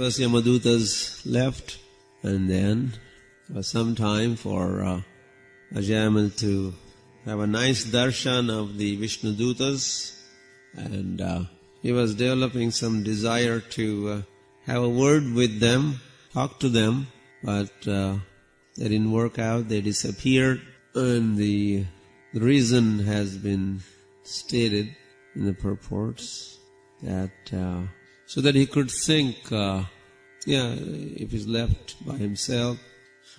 first Yamadutas left, and then some time for Ajamila to have a nice darshan of the Vishnu Dutas, and he was developing some desire to have a word with them, talk to them, but they didn't work out, they disappeared, and the reason has been stated in the purports that so that he could think, if he's left by himself,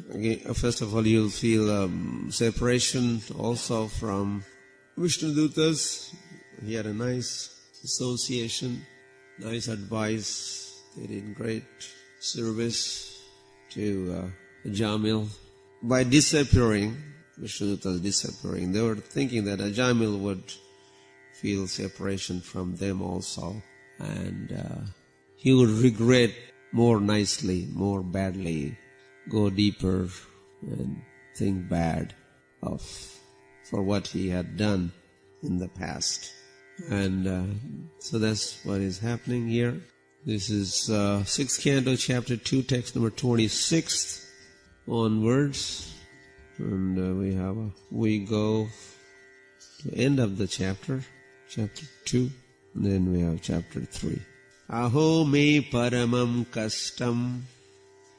again, first of all you'll feel separation also from Vishnu Dutas. He had a nice association, nice advice, they did great service to Ajamila. By disappearing, Vishnu Dutas disappearing, they were thinking that Ajamila would feel separation from them also, and he would regret more nicely, more badly, go deeper and think bad for what he had done in the past. And so that's what is happening here. This is 6th canto, chapter 2, text number 26 onwards. And we go to the end of the chapter 2, and then we have chapter 3. Aho me paramam kastam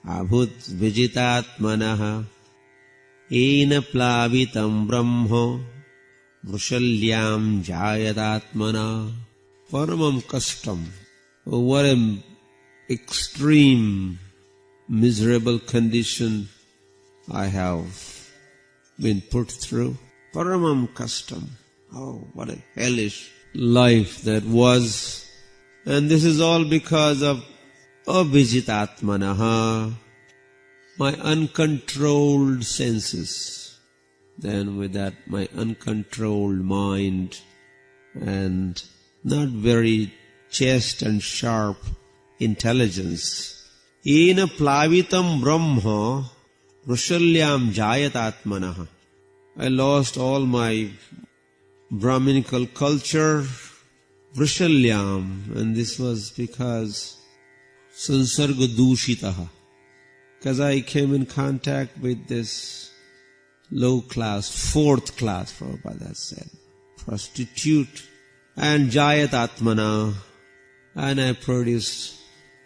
abhut vijitatmanaha ena plavitam brahmo vrushalyam jayadatmana. Paramam kastam. Oh, what an extreme, miserable condition I have been put through. Paramam kastam. Oh, what a hellish life that was. And this is all because of avijitatmanaha, my uncontrolled senses. Then with that, my uncontrolled mind and not very chaste and sharp intelligence. Ena plavitam brahma vrushalyam jayatatmanaha. I lost all my Brahminical culture, vrushalyam, and this was because sansarga dushitaha. Because I came in contact with this low class, 4th class, Prabhupada said, prostitute, and jayatatmana, and I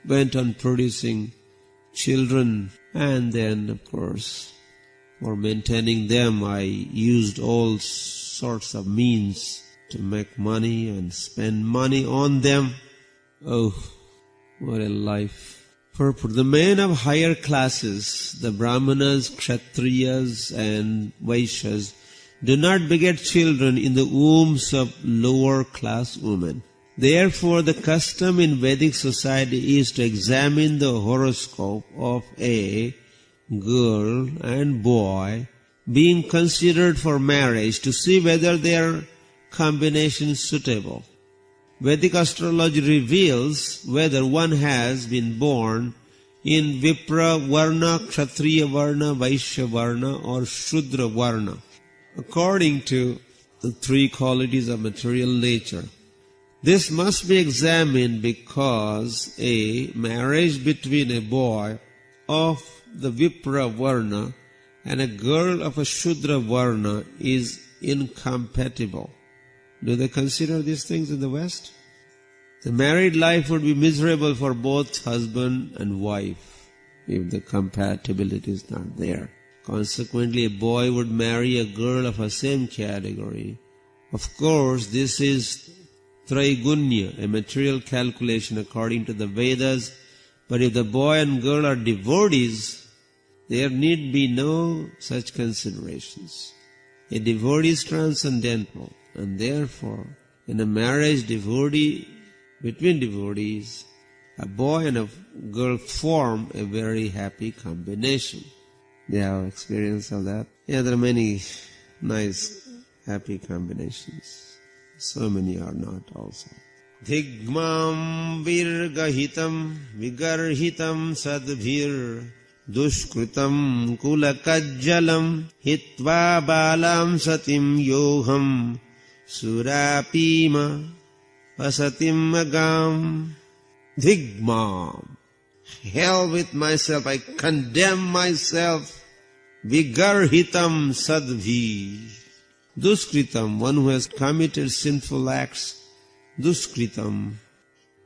went on producing children, and then of course for maintaining them I used all sorts of means to make money and spend money on them. Oh, what a life. Purport. The men of higher classes, the Brahmanas, Kshatriyas and Vaishyas, do not beget children in the wombs of lower class women. Therefore, the custom in Vedic society is to examine the horoscope of a girl and boy being considered for marriage to see whether their combination is suitable. Vedic astrology reveals whether one has been born in Vipra Varna, Kshatriya Varna, Vaishya Varna or Shudra Varna, according to the 3 qualities of material nature. This must be examined because a marriage between a boy of the Vipra Varna and a girl of a Shudra Varna is incompatible. Do they consider these things in the West? The married life would be miserable for both husband and wife if the compatibility is not there. Consequently, a boy would marry a girl of the same category. Of course, this is Traigunya, a material calculation according to the Vedas, but if the boy and girl are devotees, there need be no such considerations. A devotee is transcendental, and therefore, in a marriage between devotees, a boy and a girl form a very happy combination. Do you have experience of that? Yeah, there are many nice, happy combinations. So many are not also. Dhigmam virgahitam vigarhitam sadbhir dushkritam kulakajjalam hitva balam satim yoham surapima pasatim agam. Dhigmam. hell with myself, I condemn myself. Vigarhitam sadvi. Duskritam, one who has committed sinful acts. Duskritam.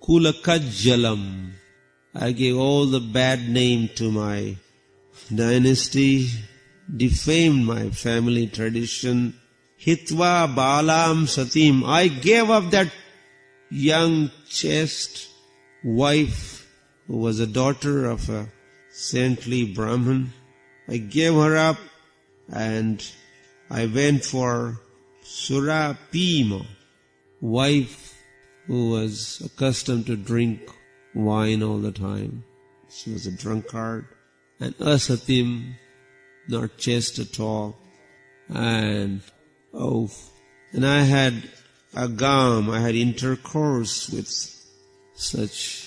Kulakajjalam. I gave all the bad name to my dynasty, defamed my family tradition. Hitva balam satim. I gave up that young, chaste wife who was a daughter of a saintly Brahmin. I gave her up and I went for Surapima, wife who was accustomed to drink wine all the time. She was a drunkard. And Asatim, not chaste at all. And I had agam, I had intercourse with such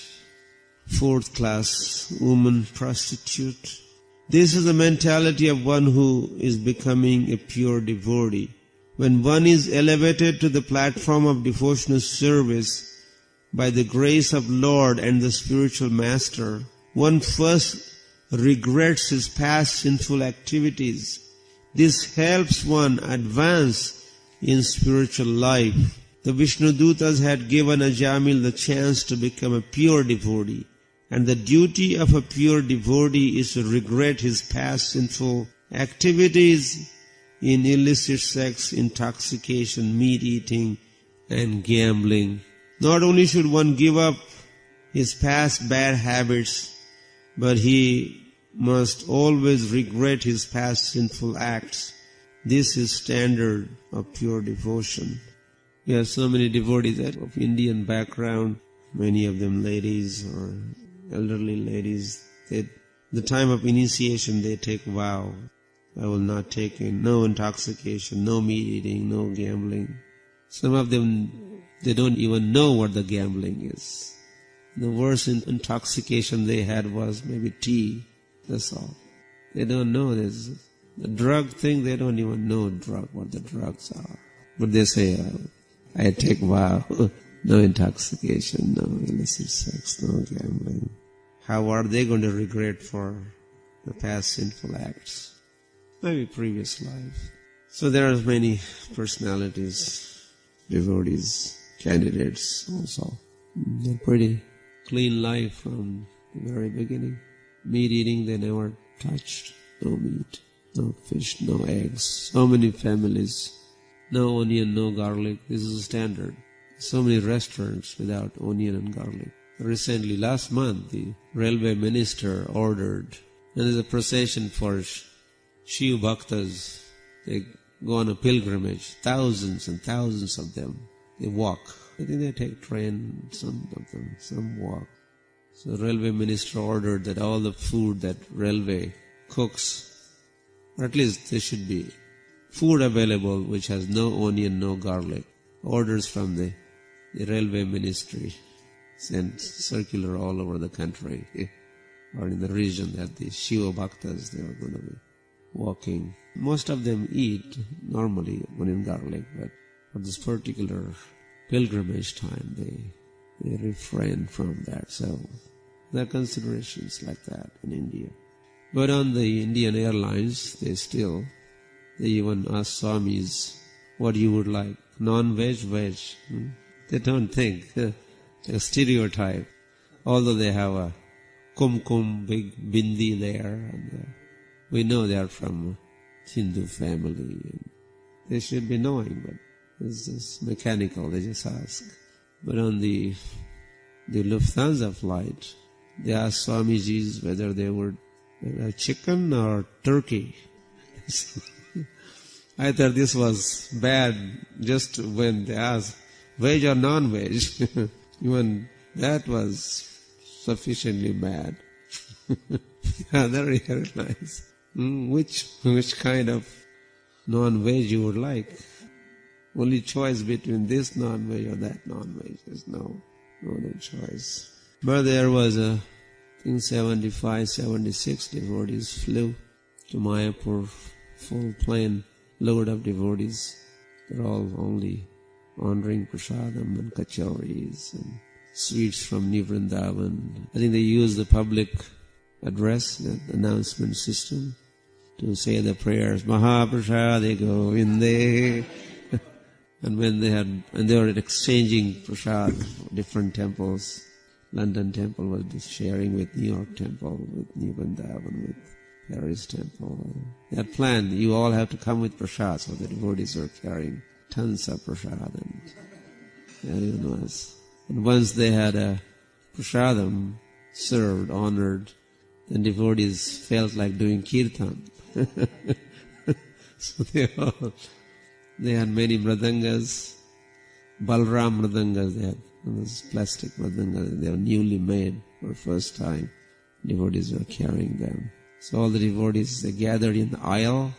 fourth-class woman prostitute. This is the mentality of one who is becoming a pure devotee. When one is elevated to the platform of devotional service by the grace of Lord and the spiritual master, one first regrets his past sinful activities. This helps one advance in spiritual life. The Vishnudutas had given Ajamila the chance to become a pure devotee. And the duty of a pure devotee is to regret his past sinful activities in illicit sex, intoxication, meat eating, and gambling. Not only should one give up his past bad habits, but he must always regret his past sinful acts. This is standard of pure devotion. We have so many devotees of Indian background, many of them ladies or elderly ladies. The time of initiation they take vow. I will not take in no intoxication, no meat eating, no gambling. Some of them, they don't even know what the gambling is. The worst intoxication they had was maybe tea. That's all. They don't know this. The drug thing, they don't even know what the drugs are. But they say, I take vow. No intoxication, no illicit sex, no gambling. How are they going to regret for the past sinful acts? Maybe previous life. So there are many personalities, devotees, candidates also. They're pretty clean life from the very beginning. Meat eating they never touched. No meat, no fish, no eggs. So many families. No onion, no garlic. This is a standard. So many restaurants without onion and garlic. Recently, last month, the railway minister ordered, and there's a procession for Shiv Bhaktas. They go on a pilgrimage, thousands and thousands of them. They walk. I think they take train, some of them, some walk. So the railway minister ordered that all the food that railway cooks, or at least there should be food available which has no onion, no garlic. Orders from the railway ministry sent circular all over the country or in the region that the Shiva Bhaktas, they are going to be walking. Most of them eat normally onion garlic, but for this particular pilgrimage time, they refrain from that. So there are considerations like that in India. But on the Indian Airlines, they even ask Swamis what you would like. Non-veg, veg. They don't think. A stereotype. Although they have a kumkum, big bindi there. And we know they are from Hindu family. And they should be knowing, but it's just mechanical. They just ask. But on the Lufthansa flight, they asked Swamijis whether they would have chicken or turkey. I thought this was bad just when they asked veg or non-veg. Even that was sufficiently bad. Other airlines. Which kind of non-veg you would like? Only choice between this non-veg or that non-veg. There's no other choice. But there was I think 75, 76 devotees flew to Mayapur, full plane load of devotees. They're all only honoring prasadam and kachoris and sweets from New Vrindavan. I think they use the public address, the announcement system, to say the prayers, Mahaprasade Govinde. And when they were exchanging prasad, different temples. London temple was just sharing with New York temple, with New Vrindavan, with Paris temple. They had planned, you all have to come with prasad, so the devotees were carrying tons of prasad. And everyone was. And once they had a prasadam served, honored, then devotees felt like doing kirtan. So they had many mridangas, Balram mridangas, they had those plastic mridangas, they were newly made for the first time. Devotees were carrying them. So all the devotees, they gathered in the aisle,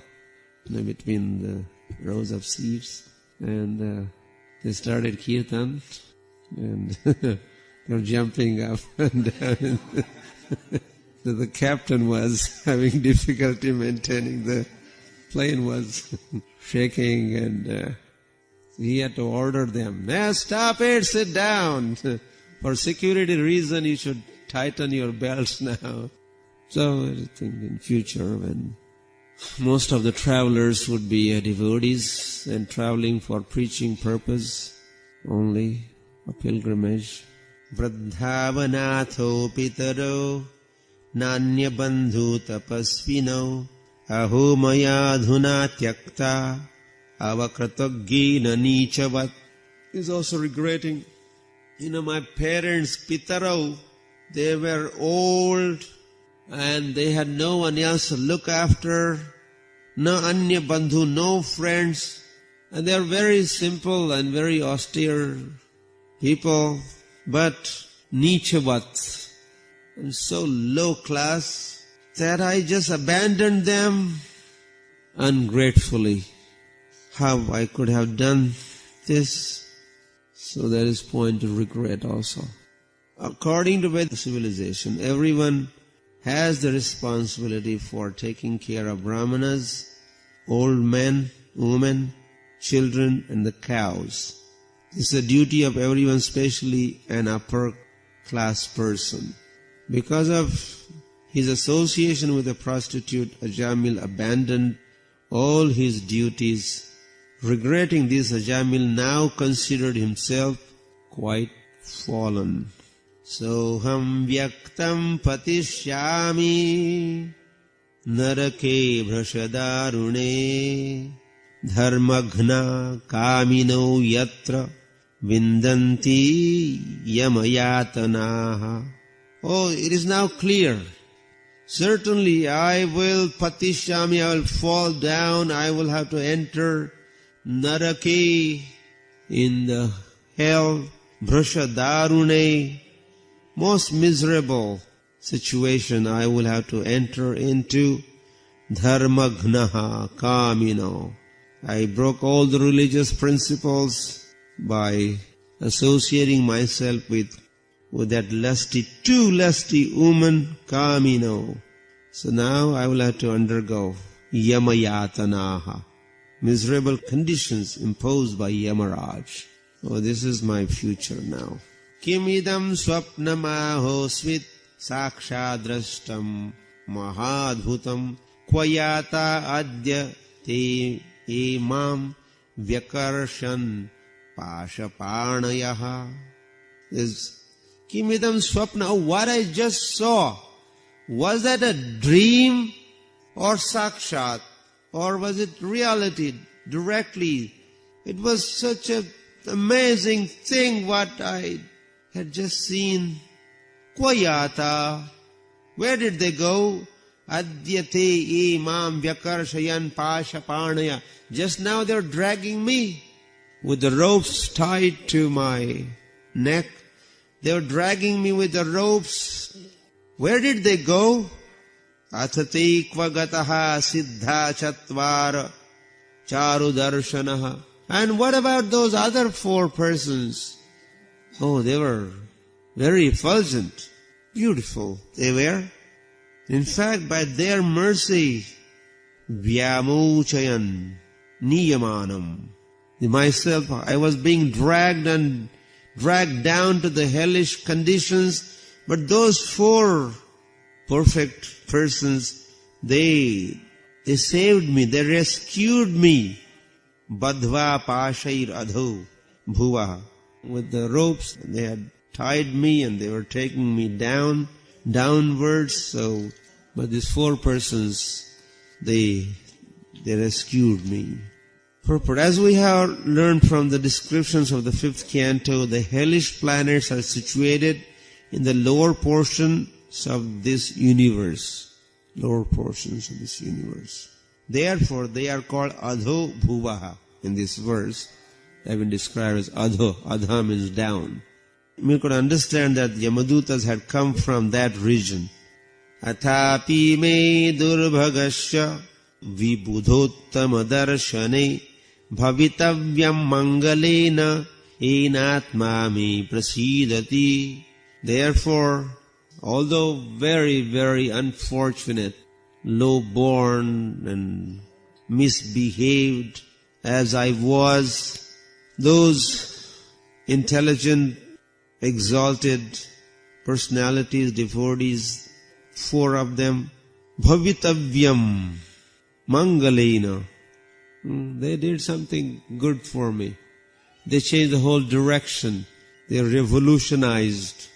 between the rows of seats, and they started kirtan, and they were jumping up and down. The captain was having difficulty maintaining the plane was shaking, and he had to order them, "Now stop it, sit down. For security reason, you should tighten your belts now." So I think in future, when most of the travelers would be devotees and traveling for preaching purpose only, a pilgrimage. Vradhavanatho pitaro nanya bandhu tapasvino aho maya dhuna tyakta avakratagina nichavat. He's also regretting, my parents, pitaro, they were old and they had no one else to look after, no anya bandhu, no friends, and they are very simple and very austere people, but nichavat, and so low class that I just abandoned them ungratefully. How I could have done this? So there is point of regret also. According to Vedic civilization, everyone has the responsibility for taking care of brahmanas, old men, women, children, and the cows. It's the duty of everyone, especially an upper class person. Because of his association with a prostitute, Ajamila abandoned all his duties. Regretting this, Ajamila now considered himself quite fallen. Soham vyaktam patishyami narake bhrashadarune dharmaghna kamino yatra vindanti yamayatanaha. Oh, it is now clear. Certainly I will patishyami, I will fall down, I will have to enter narake, in the hell, bhrashadarune, most miserable situation I will have to enter into. Dharmaghnaha kamino. I broke all the religious principles by associating myself with that too lusty woman, kamino. So now I will have to undergo yamayatanaha, miserable conditions imposed by Yamaraj. Oh, this is my future now. Kimidam swapnamaho svit sakshadrashtam mahadbhutam kvayata adya te imam vyakarshan pashaparnayaha. This Kimidam swapna, oh, what I just saw, was that a dream or sakshat, or was it reality directly? It was such an amazing thing what I had just seen. Kvayata, where did they go? Adyate imam vyakarshayan pashaparnaya. Just now they're dragging me with the ropes tied to my neck. They were dragging me with the ropes. Where did they go? Athati kvagataha siddha chatvara charu darshanaha. And what about those other 4 persons? Oh, they were very effulgent, beautiful they were. In fact, by their mercy, vyamuchayan niyamanam. Myself, I was being dragged and dragged down to the hellish conditions. But those 4 perfect persons, they saved me, they rescued me. Badhva pashair adho bhuva. With the ropes, they had tied me and they were taking me downwards. But these 4 persons, they rescued me. Purport. As we have learned from the descriptions of the 5th canto, the hellish planets are situated in the lower portions of this universe. Lower portions of this universe. Therefore, they are called Adho Bhuvaha. In this verse, they have been described as Adho. Adha means down. We could understand that Yamadutas had come from that region. Athapi me durbhagasya vibudhottama darshane bhavitavyam mangalena enatma me prasidati. Therefore, although very, very unfortunate, low-born and misbehaved as I was, those intelligent, exalted personalities, devotees, 4 of them, bhavitavyam mangalena, they did something good for me. They changed the whole direction. They revolutionized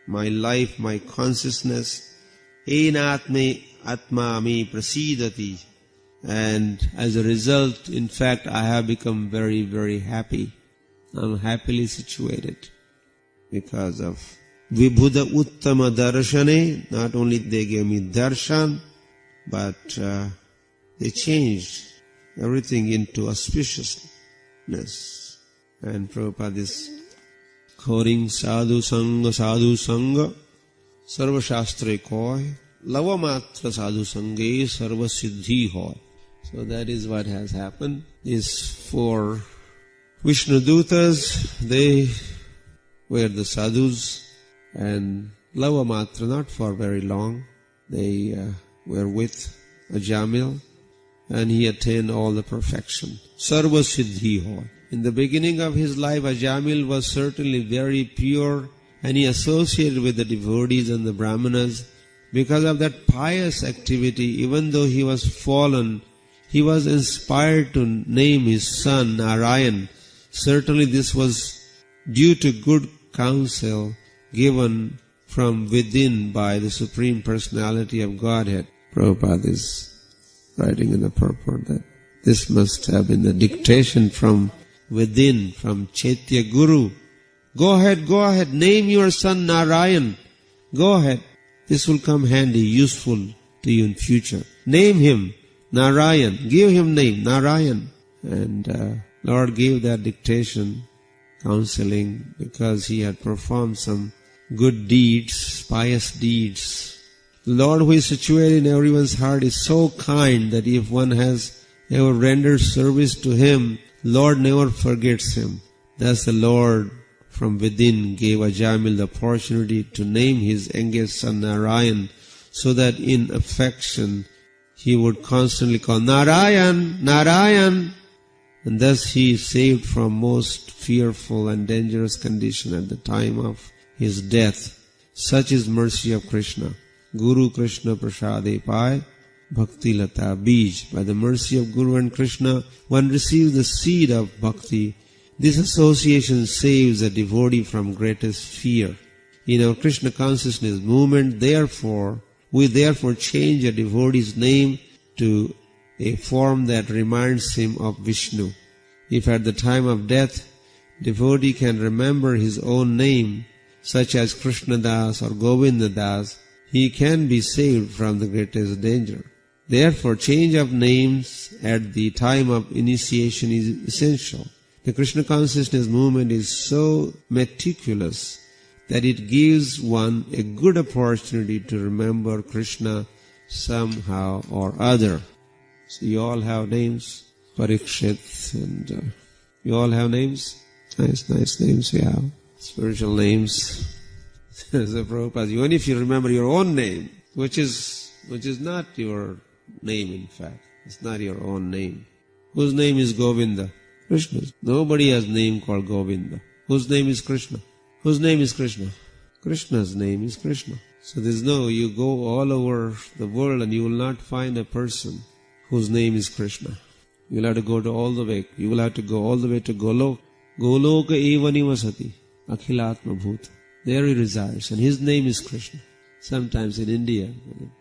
my life, my consciousness. Enatme atma me prasidati. And as a result, in fact, I have become very, very happy. I'm happily situated because of Vibhuda Uttama Darshane. Not only they gave me darshan, but they changed everything into auspiciousness. And Prabhupada is quoting Sadhu Sangha, Sarva Shastre Koi, Lava Matra Sadhu Sange, Sarva Siddhi Hoy. So that is what has happened. These 4 Vishnudutas, they were the sadhus, and Lava Matra, not for very long, they were with Ajamila, and he attained all the perfection. Sarva Siddhi Hoy. In the beginning of his life, Ajamila was certainly very pure, and he associated with the devotees and the brahmanas. Because of that pious activity, even though he was fallen, he was inspired to name his son Narayan. Certainly this was due to good counsel given from within by the Supreme Personality of Godhead. Prabhupada is writing in the purport that this must have been the dictation from within, from Chaitya Guru. Go ahead, name your son Narayan. Go ahead. This will come handy, useful to you in future. Name him Narayan. Give him name Narayan. And Lord gave that dictation, counseling, because he had performed some good deeds, pious deeds. The Lord who is situated in everyone's heart is so kind that if one has ever rendered service to him, Lord never forgets him. Thus the Lord from within gave Ajamila the opportunity to name his youngest son Narayan, so that in affection he would constantly call Narayan, Narayan. And thus he is saved from most fearful and dangerous condition at the time of his death. Such is mercy of Krishna. Guru Krishna Prasade Pai Bhakti Lata Bij. By the mercy of Guru and Krishna, one receives the seed of bhakti. This association saves a devotee from greatest fear. In our Krishna consciousness movement, we therefore change a devotee's name to a form that reminds him of Vishnu. If at the time of death, devotee can remember his own name, such as Krishna Das or Govinda Das, he can be saved from the greatest danger. Therefore, change of names at the time of initiation is essential. The Krishna consciousness movement is so meticulous that it gives one a good opportunity to remember Krishna somehow or other. So you all have names, Parikshit, and you all have names? Nice names you have. Spiritual names. So Prabhupada, even if you remember your own name, which is not your name in fact, it's not your own name. Whose name is Govinda? Krishna's. Nobody has name called Govinda. Whose name is Krishna? Whose name is Krishna? Krishna's name is Krishna. So there's no, you go all over the world and you will not find a person whose name is Krishna. You'll have to go to all the way. You will have to go all the way to Golok. Goloka eva nivasati akhilatma bhuta. There he resides and his name is Krishna. Sometimes in India,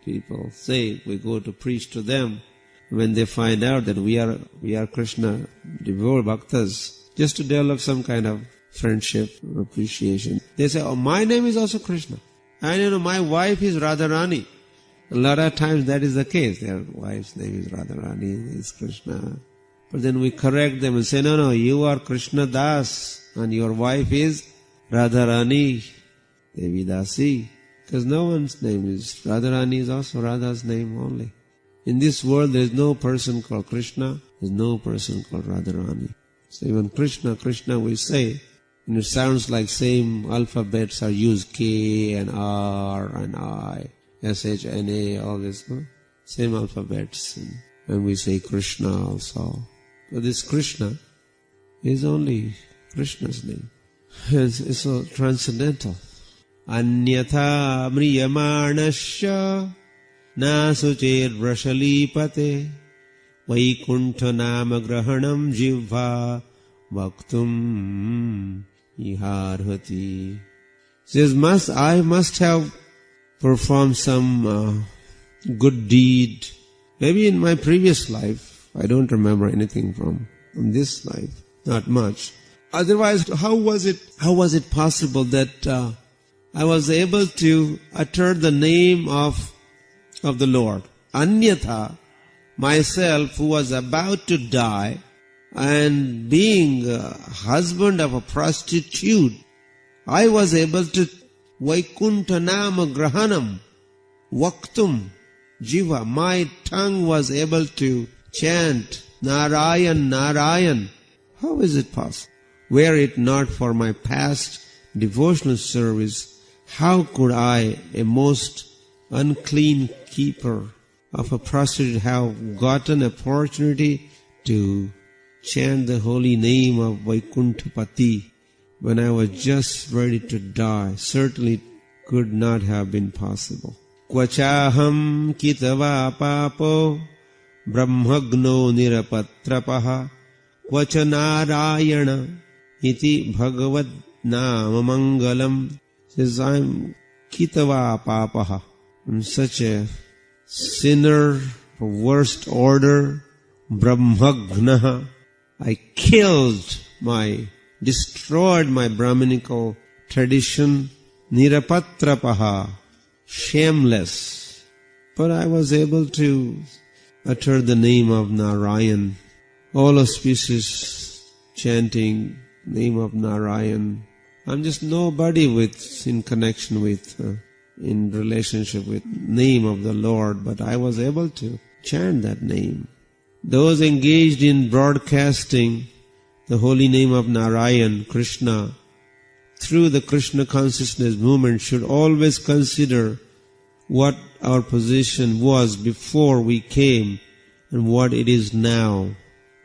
people say, we go to preach to them. When they find out that we are Krishna devout bhaktas, just to develop some kind of friendship or appreciation, they say, oh, my name is also Krishna. And my wife is Radharani. A lot of times that is the case. Their wife's name is Radharani, is Krishna. But then we correct them and say, no, you are Krishna Das and your wife is Radharani, Devi Dasi. Because no one's name is, Radharani is also Radha's name only. In this world there is no person called Krishna, there is no person called Radharani. So even Krishna we say, and it sounds like same alphabets are used, K and R and I, SH, NA, all this, no? Same alphabets. And we say Krishna also. But this Krishna is only Krishna's name. It's so transcendental. Anyatha mriyamanasya nasuchet vrashalipate vaikuntha nama grahanam jivva vaktum iharhati. Says, I must have performed some good deed. Maybe in my previous life, I don't remember anything from this life, not much. Otherwise, how was it possible that I was able to utter the name of the Lord? Anyatha, myself who was about to die and being a husband of a prostitute, I was able to Vaikuntha nama grahanam vaktum jiva. My tongue was able to chant Narayan, Narayan. How is it possible? Were it not for my past devotional service, how could I, a most unclean keeper of a prostitute, have gotten opportunity to chant the holy name of Vaikuntapati when I was just ready to die? Certainly could not have been possible. Kvachaham kitava papo brahmagno nirapatrapaha kvachanarayana iti bhagavad nama mangalam. Says, I'm kitava papaha. I'm such a sinner of worst order. Brahmagnaha. I destroyed my Brahminical tradition. Nirapatrapaha. Shameless. But I was able to utter the name of Narayan. All auspicious chanting name of Narayan. I'm just nobody in connection with, in relationship with name of the Lord, but I was able to chant that name. Those engaged in broadcasting the holy name of Narayan, Krishna, through the Krishna consciousness movement should always consider what our position was before we came and what it is now.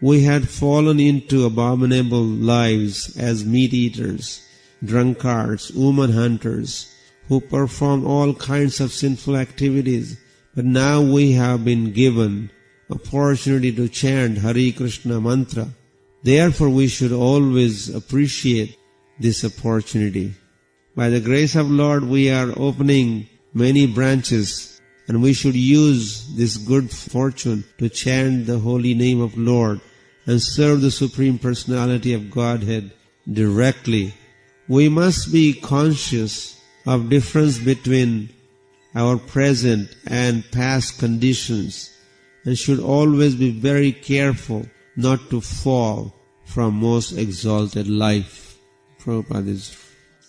We had fallen into abominable lives as meat-eaters, drunkards, woman hunters, who perform all kinds of sinful activities. But now we have been given opportunity to chant Hare Krishna mantra. Therefore we should always appreciate this opportunity. By the grace of Lord, we are opening many branches, and we should use this good fortune to chant the holy name of Lord and serve the Supreme Personality of Godhead directly. We must be conscious of difference between our present and past conditions and should always be very careful not to fall from most exalted life. Prabhupada is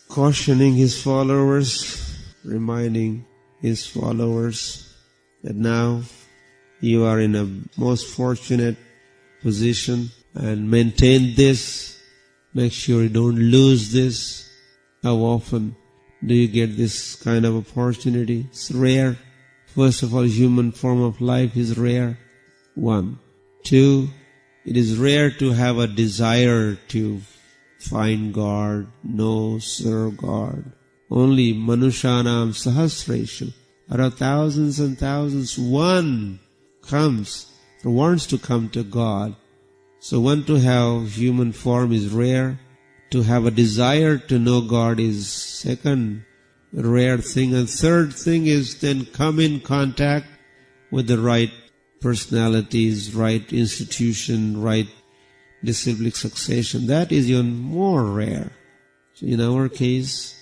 cautioning his followers, reminding his followers that now you are in a most fortunate position and maintain this. Make sure you don't lose this. How often do you get this kind of opportunity? It's rare. First of all, human form of life is rare. 1. 2, it is rare to have a desire to find God, know, serve God. Only Manushanam Sahasreshu. Out of thousands and thousands, one comes or wants to come to God. So one to have human form is rare. To have a desire to know God is second rare thing. And third thing is then come in contact with the right personalities, right institution, right disciplic succession. That is even more rare. So in our case,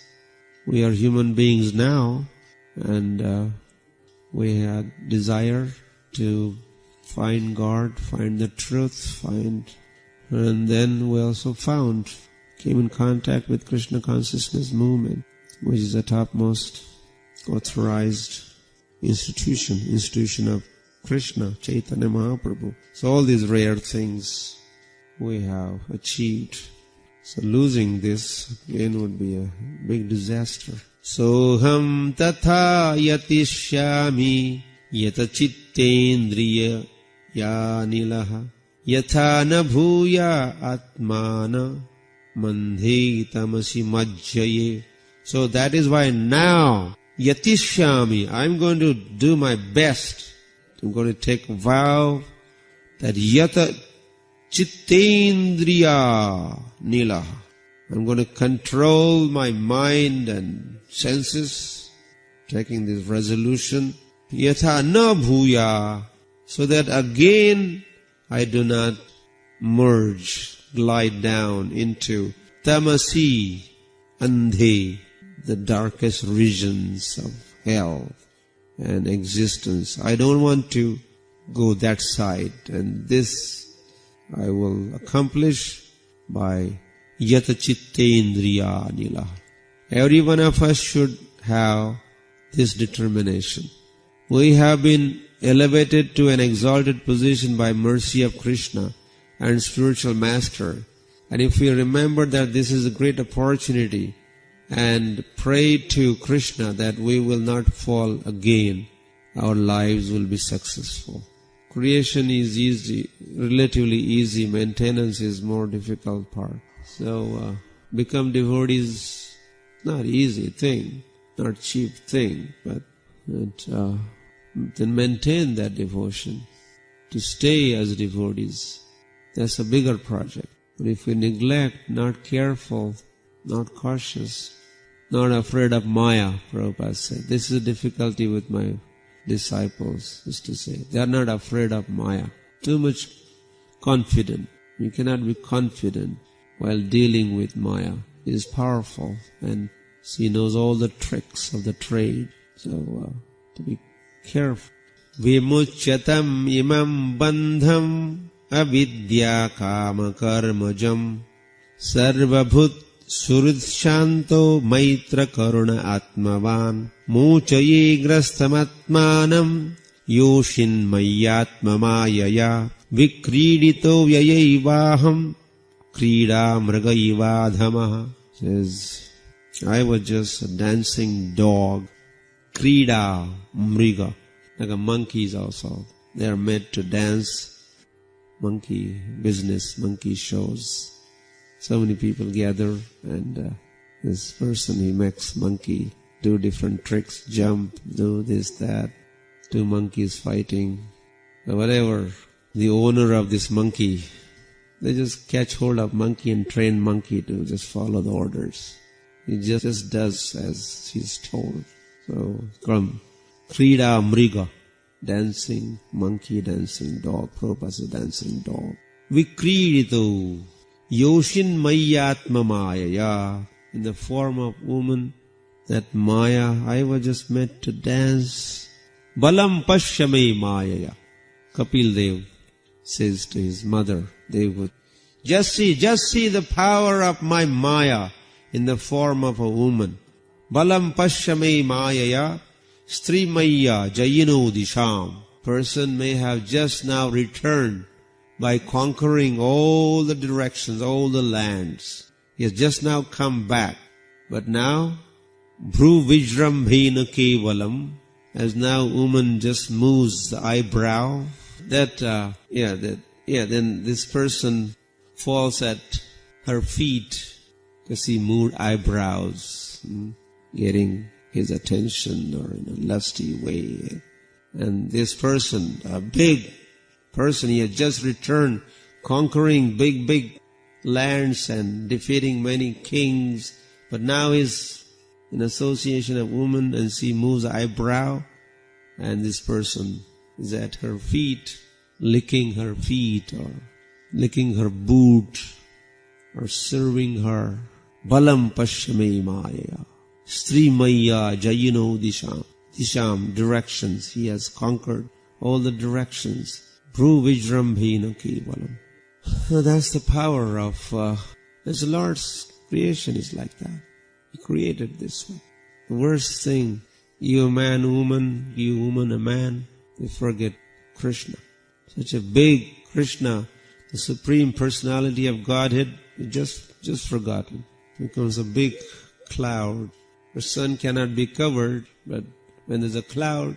we are human beings now, and we have desire to find God, find the truth, and then we also came in contact with Krishna consciousness movement, which is the topmost authorized institution of Krishna, Chaitanya Mahaprabhu. So all these rare things we have achieved. So losing this again would be a big disaster. Soham tatha yatishyami yata chittendriya yanilaha yatha na bhuya atmana mandhe tamasi majjaye. So that is why now yatishyami, I'm going to do my best. I'm going to take a vow that yata chittendriya nilaha, I'm going to control my mind and senses, taking this resolution, yatha na bhuya, so that again I do not glide down into tamasi andhe, the darkest regions of hell and existence. I don't want to go that side, and this I will accomplish by yata chittendriya nila. Every one of us should have this determination. We have been elevated to an exalted position by mercy of Krishna and spiritual master. And if we remember that this is a great opportunity and pray to Krishna that we will not fall again, our lives will be successful. Creation is easy, relatively easy. Maintenance is more difficult part. So become devotees, not easy thing, not cheap thing, but then maintain that devotion. To stay as devotees, that's a bigger project. But if we neglect, not careful, not cautious, not afraid of Maya, Prabhupada said. This is a difficulty with my disciples, is to say. They are not afraid of Maya. Too much confident. You cannot be confident while dealing with Maya. It is powerful, and she knows all the tricks of the trade. So, to be careful. Vimuchyatam imam bandham avidya kama karmajam sarvabhut suridshanto maitra karuna atmavan mochaye grasthamatmanam yoshin mayatma mayaya vikridito vyayaivaham krida mragaivadhamaha. Says, I was just a dancing dog. Krida mriga, like a monkeys also. They are made to dance. Monkey business, monkey shows. So many people gather, and this person, he makes monkey do different tricks, jump, do this, that. Two monkeys fighting. Whatever, the owner of this monkey, they just catch hold of monkey and train monkey to just follow the orders. He just does as he's told. So, from Krida Mriga, dancing monkey, dancing dog. Prabhupada is a dancing dog. Vikridito Yoshin Mayatma Mayaya, in the form of woman, that Maya, I was just meant to dance. Balam Pashyame Mayaya. Kapil Dev says to his mother, Devud, just see the power of my Maya in the form of a woman. Balam Pashyame Mayaya Stri Maya Jayino Disham. Person may have just now returned by conquering all the directions, all the lands. He has just now come back. But now, Bhru Vijrambhena Kevalam, as now woman just moves the eyebrow, then this person falls at her feet because he moved eyebrows, getting his attention or in a lusty way. And this person, a big person, he had just returned, conquering big lands and defeating many kings, but now he's in association of woman and she moves eyebrow, and this person is at her feet, licking her feet or licking her boot or serving her. Balam pashyame maya. Stri maya jayino disham, directions. He has conquered all the directions. Bru vijrambhena kevalam. So that's the power of, the Lord's creation is like that. He created this way. The worst thing, you a man, a man, they forget Krishna. Such a big Krishna, the Supreme Personality of Godhead, just forgotten. Becomes a big cloud. The sun cannot be covered, but when there's a cloud,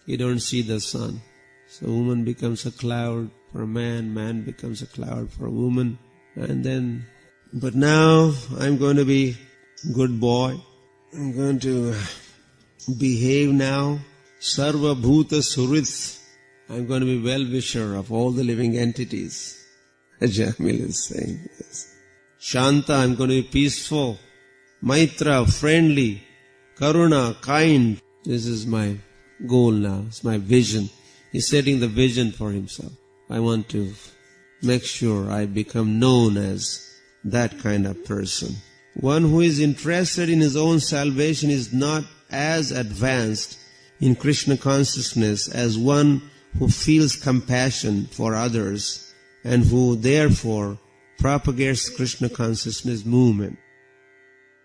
you don't see the sun. So woman becomes a cloud for a man, man becomes a cloud for a woman. But now I'm going to be good boy. I'm going to behave now. Sarva Bhuta Surit. I'm going to be well-wisher of all the living entities. Ajamila is saying this. Shanta, I'm going to be peaceful. Maitra, friendly. Karuna, kind. This is my goal now. It's my vision. He's setting the vision for himself. I want to make sure I become known as that kind of person. One who is interested in his own salvation is not as advanced in Krishna consciousness as one who feels compassion for others and who therefore propagates Krishna consciousness movement.